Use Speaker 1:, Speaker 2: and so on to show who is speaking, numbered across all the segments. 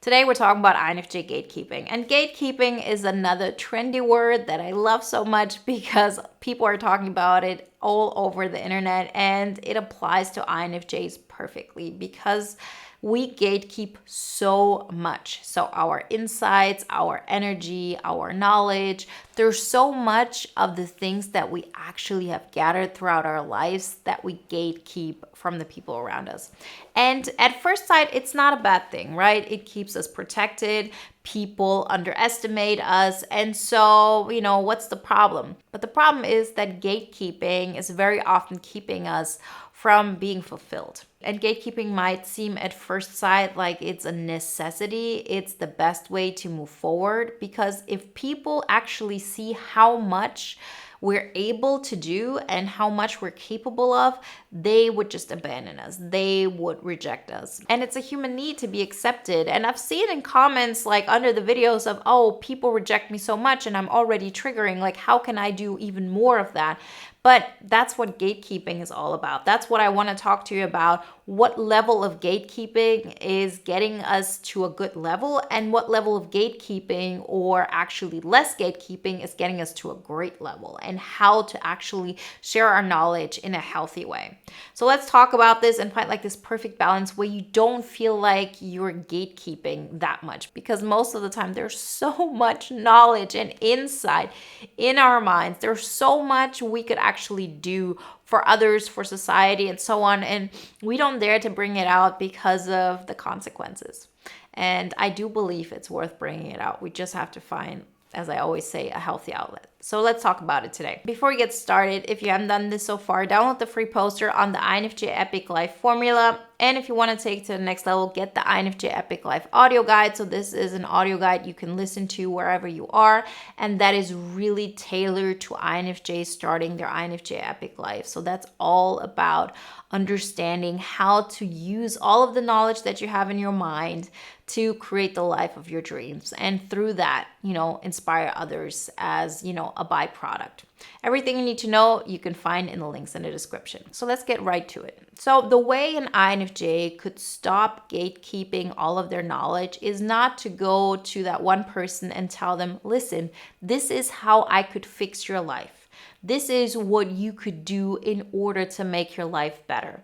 Speaker 1: Today we're talking about INFJ gatekeeping. And gatekeeping is another trendy word that I love so much because people are talking about it all over the internet, and it applies to INFJs perfectly because we gatekeep so much. So our insights, our energy, our knowledge, there's so much of the things that we actually have gathered throughout our lives that we gatekeep from the people around us. And at first sight, it's not a bad thing, right? It keeps us protected. People underestimate us. And so, what's the problem? But the problem is that gatekeeping is very often keeping us from being fulfilled. And gatekeeping might seem at first sight like it's a necessity. It's the best way to move forward, because if people actually see how much we're able to do and how much we're capable of, they would just abandon us. They would reject us. And it's a human need to be accepted. And I've seen in comments like under the videos of, oh, people reject me so much and I'm already triggering. Like, how can I do even more of that? But that's what gatekeeping is all about. That's what I want to talk to you about. What level of gatekeeping is getting us to a good level, and what level of gatekeeping, or actually less gatekeeping, is getting us to a great level, and how to actually share our knowledge in a healthy way. So let's talk about this and find like this perfect balance where you don't feel like you're gatekeeping that much, because most of the time there's so much knowledge and insight in our minds. There's so much we could actually do for others, for society, and so on. And we don't dare to bring it out because of the consequences. And I do believe it's worth bringing it out. We just have to find, as I always say, a healthy outlet. So let's talk about it today. Before we get started, if you haven't done this so far, download the free poster on the INFJ Epic Life formula. And if you want to take it to the next level, get the INFJ Epic Life audio guide. So this is an audio guide you can listen to wherever you are. And that is really tailored to INFJs starting their INFJ Epic Life. So that's all about understanding how to use all of the knowledge that you have in your mind to create the life of your dreams. And through that, inspire others as, a byproduct. Everything you need to know, you can find in the links in the description. So let's get right to it. So the way an INFJ could stop gatekeeping all of their knowledge is not to go to that one person and tell them, listen, this is how I could fix your life. This is what you could do in order to make your life better.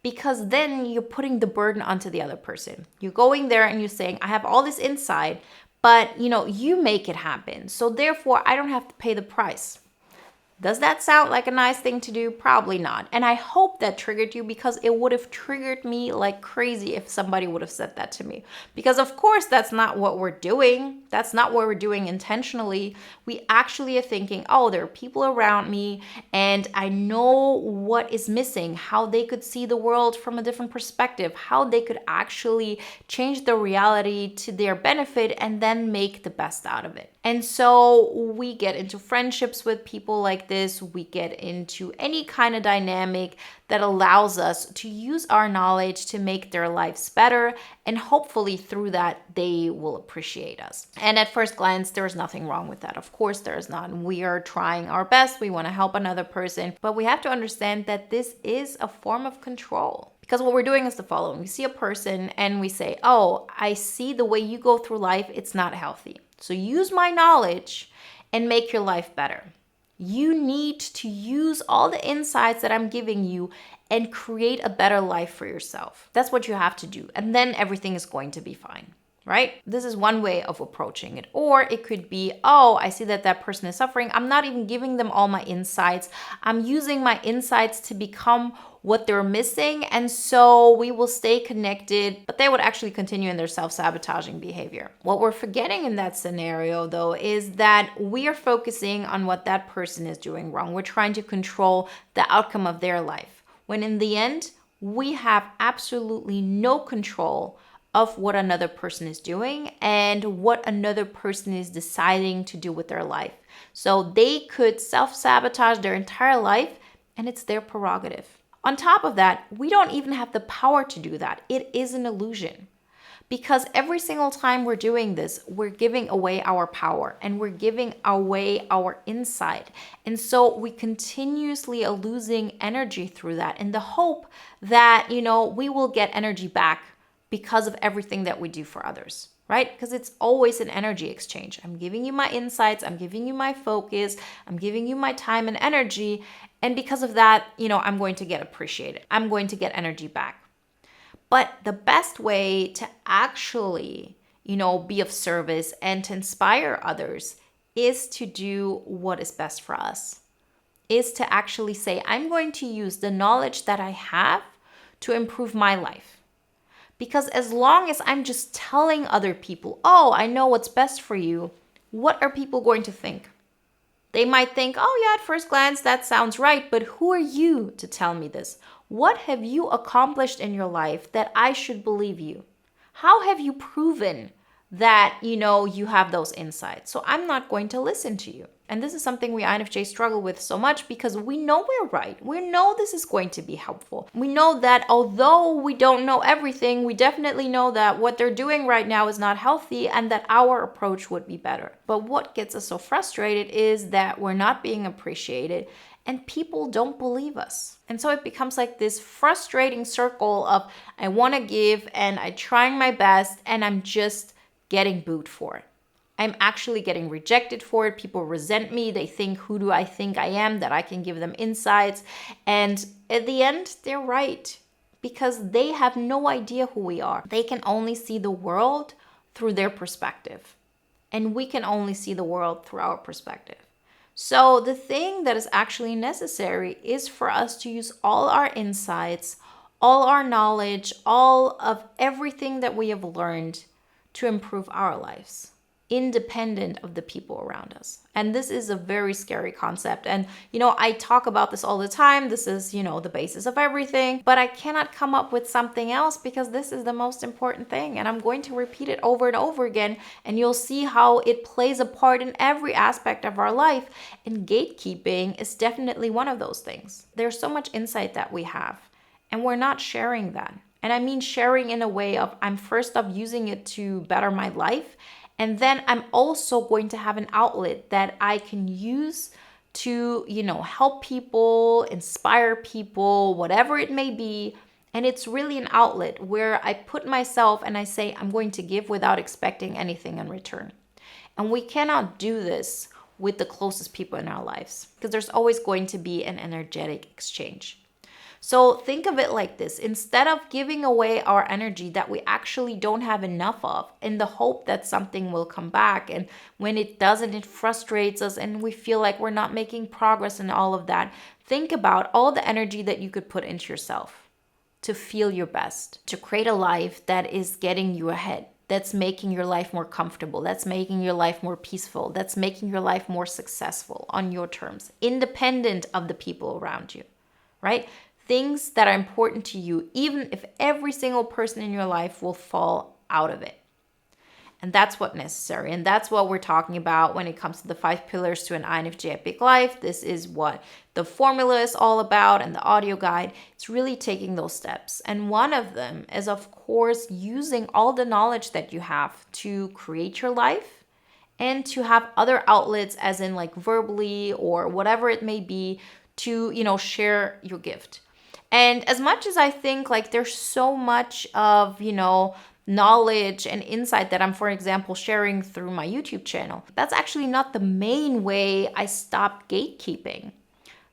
Speaker 1: Because then you're putting the burden onto the other person. You're going there and you're saying, I have all this insight, but you make it happen. So therefore, I don't have to pay the price. Does that sound like a nice thing to do? Probably not. And I hope that triggered you, because it would have triggered me like crazy if somebody would have said that to me. Because of course, that's not what we're doing. That's not what we're doing intentionally. We actually are thinking, oh, there are people around me and I know what is missing, how they could see the world from a different perspective, how they could actually change the reality to their benefit and then make the best out of it. And so we get into friendships with people like this. We get into any kind of dynamic that allows us to use our knowledge to make their lives better. And hopefully through that, they will appreciate us. And at first glance, there's nothing wrong with that. Of course, there's not. We are trying our best. We want to help another person. But we have to understand that this is a form of control. Because what we're doing is the following. We see a person and we say, oh, I see the way you go through life. It's not healthy. So use my knowledge and make your life better. You need to use all the insights that I'm giving you and create a better life for yourself. That's what you have to do. And then everything is going to be fine, right? This is one way of approaching it. Or it could be, oh, I see that that person is suffering. I'm not even giving them all my insights. I'm using my insights to become what they're missing. And so we will stay connected, but they would actually continue in their self-sabotaging behavior. What we're forgetting in that scenario, though, is that we are focusing on what that person is doing wrong. We're trying to control the outcome of their life, when in the end, we have absolutely no control of what another person is doing and what another person is deciding to do with their life. So they could self-sabotage their entire life, and it's their prerogative. On top of that, we don't even have the power to do that. It is an illusion. Because every single time we're doing this, we're giving away our power and we're giving away our insight. And so we continuously are losing energy through that in the hope that, we will get energy back because of everything that we do for others, right? Because it's always an energy exchange. I'm giving you my insights, I'm giving you my focus, I'm giving you my time and energy. And because of that, I'm going to get appreciated. I'm going to get energy back. But the best way to actually, be of service and to inspire others is to do what is best for us, is to actually say, I'm going to use the knowledge that I have to improve my life. Because as long as I'm just telling other people, oh, I know what's best for you, what are people going to think? They might think, oh yeah, at first glance, that sounds right, but who are you to tell me this? What have you accomplished in your life that I should believe you? How have you proven that, you have those insights? So I'm not going to listen to you. And this is something we INFJs struggle with so much because we know we're right. We know this is going to be helpful. We know that although we don't know everything, we definitely know that what they're doing right now is not healthy and that our approach would be better. But what gets us so frustrated is that we're not being appreciated and people don't believe us. And so it becomes like this frustrating circle of I want to give and I'm trying my best and I'm just getting booed for it. I'm actually getting rejected for it. People resent me. They think, who do I think I am, that I can give them insights? And at the end, they're right because they have no idea who we are. They can only see the world through their perspective. And we can only see the world through our perspective. So the thing that is actually necessary is for us to use all our insights, all our knowledge, all of everything that we have learned to improve our lives, independent of the people around us. And this is a very scary concept. And, I talk about this all the time. This is, the basis of everything. But I cannot come up with something else because this is the most important thing. And I'm going to repeat it over and over again. And you'll see how it plays a part in every aspect of our life. And gatekeeping is definitely one of those things. There's so much insight that we have, and we're not sharing that. And I mean sharing in a way of I'm first off using it to better my life. And then I'm also going to have an outlet that I can use to, help people, inspire people, whatever it may be. And it's really an outlet where I put myself and I say, I'm going to give without expecting anything in return. And we cannot do this with the closest people in our lives because there's always going to be an energetic exchange. So think of it like this. Instead of giving away our energy that we actually don't have enough of in the hope that something will come back, and when it doesn't, it frustrates us and we feel like we're not making progress and all of that, think about all the energy that you could put into yourself to feel your best, to create a life that is getting you ahead, that's making your life more comfortable, that's making your life more peaceful, that's making your life more successful on your terms, independent of the people around you, right? Things that are important to you, even if every single person in your life will fall out of it. And that's what's necessary. And that's what we're talking about when it comes to the 5 pillars to an INFJ epic life. This is what the formula is all about and the audio guide. It's really taking those steps. And one of them is, of course, using all the knowledge that you have to create your life and to have other outlets, as in like verbally or whatever it may be, to, share your gift. And as much as I think like there's so much of, knowledge and insight that I'm, for example, sharing through my YouTube channel, that's actually not the main way I stopped gatekeeping.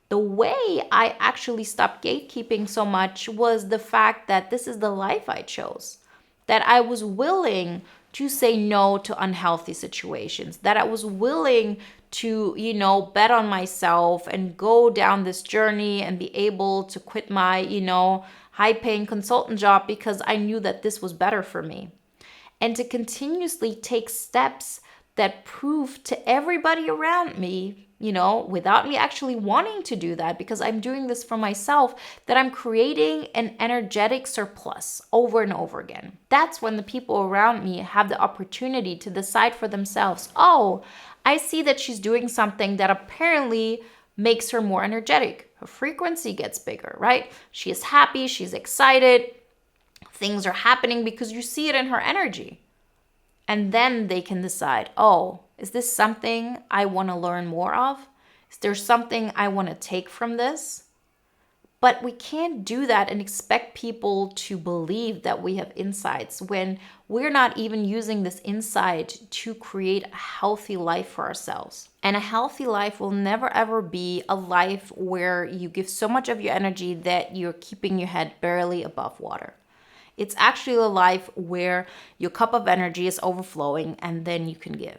Speaker 1: The way I actually stopped gatekeeping so much was the fact that this is the life I chose, that I was willing to say no to unhealthy situations, that I was willing to, bet on myself and go down this journey and be able to quit my, high-paying consultant job because I knew that this was better for me. And to continuously take steps that prove to everybody around me, without me actually wanting to do that, because I'm doing this for myself, that I'm creating an energetic surplus over and over again. That's when the people around me have the opportunity to decide for themselves, oh, I see that she's doing something that apparently makes her more energetic. Her frequency gets bigger, right? She is happy, she's excited, things are happening because you see it in her energy. And then they can decide, oh, is this something I want to learn more of? Is there something I want to take from this? But we can't do that and expect people to believe that we have insights when we're not even using this insight to create a healthy life for ourselves. And a healthy life will never ever be a life where you give so much of your energy that you're keeping your head barely above water. It's actually a life where your cup of energy is overflowing and then you can give.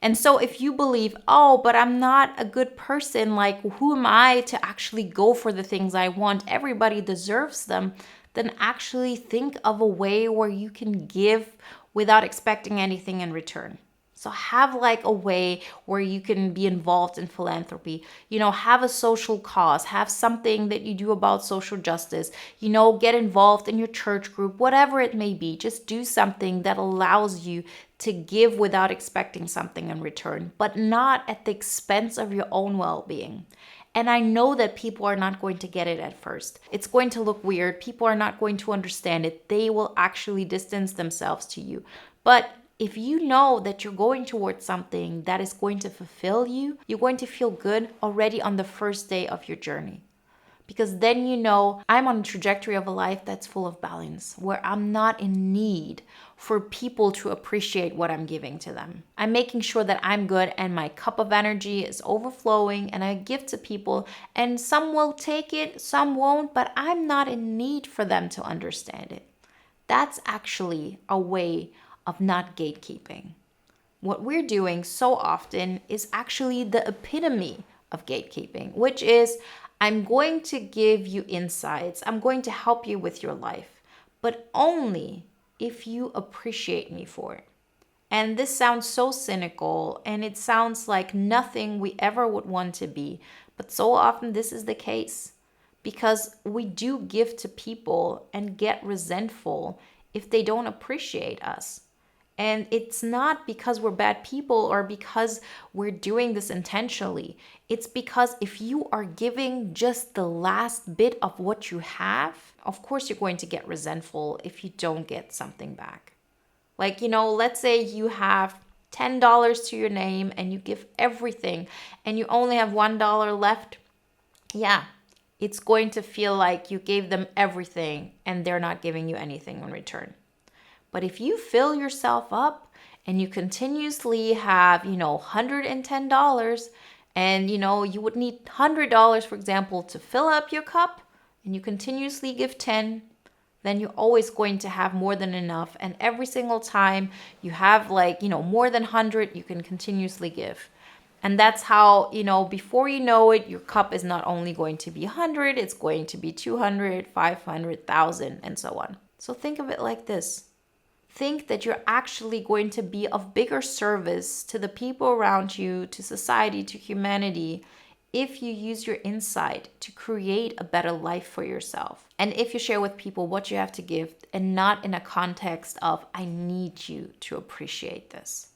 Speaker 1: And so if you believe, oh, but I'm not a good person, like who am I to actually go for the things I want? Everybody deserves them. Then actually think of a way where you can give without expecting anything in return. So have like a way where you can be involved in philanthropy, have a social cause, have something that you do about social justice, get involved in your church group, whatever it may be. Just do something that allows you to give without expecting something in return, but not at the expense of your own well-being. And I know that people are not going to get it at first. It's going to look weird. People are not going to understand it. They will actually distance themselves to you. But if you know that you're going towards something that is going to fulfill you, you're going to feel good already on the first day of your journey. Because then I'm on a trajectory of a life that's full of balance, where I'm not in need for people to appreciate what I'm giving to them. I'm making sure that I'm good and my cup of energy is overflowing and I give to people, and some will take it, some won't, but I'm not in need for them to understand it. That's actually a way of not gatekeeping. What we're doing so often is actually the epitome of gatekeeping, which is I'm going to give you insights, I'm going to help you with your life, but only if you appreciate me for it. And this sounds so cynical and it sounds like nothing we ever would want to be, but so often this is the case because we do give to people and get resentful if they don't appreciate us. And it's not because we're bad people or because we're doing this intentionally. It's because if you are giving just the last bit of what you have, of course you're going to get resentful if you don't get something back. Like, let's say you have $10 to your name and you give everything and you only have $1 left. Yeah, it's going to feel like you gave them everything and they're not giving you anything in return. But if you fill yourself up and you continuously have, $110 and, you would need $100, for example, to fill up your cup and you continuously give 10, then you're always going to have more than enough. And every single time you have more than 100, you can continuously give. And that's how, before you know it, your cup is not only going to be 100, it's going to be 200, 500, 1,000, and so on. So think of it like this. Think that you're actually going to be of bigger service to the people around you, to society, to humanity, if you use your insight to create a better life for yourself. And if you share with people what you have to give and not in a context of, I need you to appreciate this.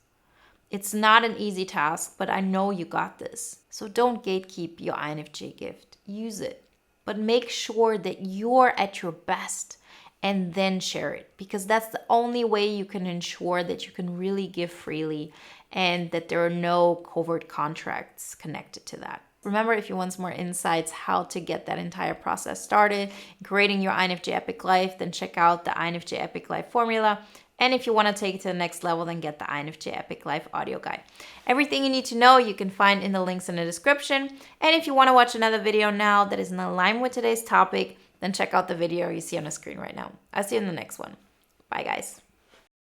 Speaker 1: It's not an easy task, but I know you got this. So don't gatekeep your INFJ gift. Use it. But make sure that you're at your best and then share it, because that's the only way you can ensure that you can really give freely and that there are no covert contracts connected to that. Remember, if you want some more insights how to get that entire process started, creating your INFJ Epic Life, then check out the INFJ Epic Life formula. And if you want to take it to the next level, then get the INFJ Epic Life audio guide. Everything you need to know you can find in the links in the description. And if you want to watch another video now that is in line with today's topic, then check out the video you see on the screen right now. I'll see you in the next one. Bye, guys.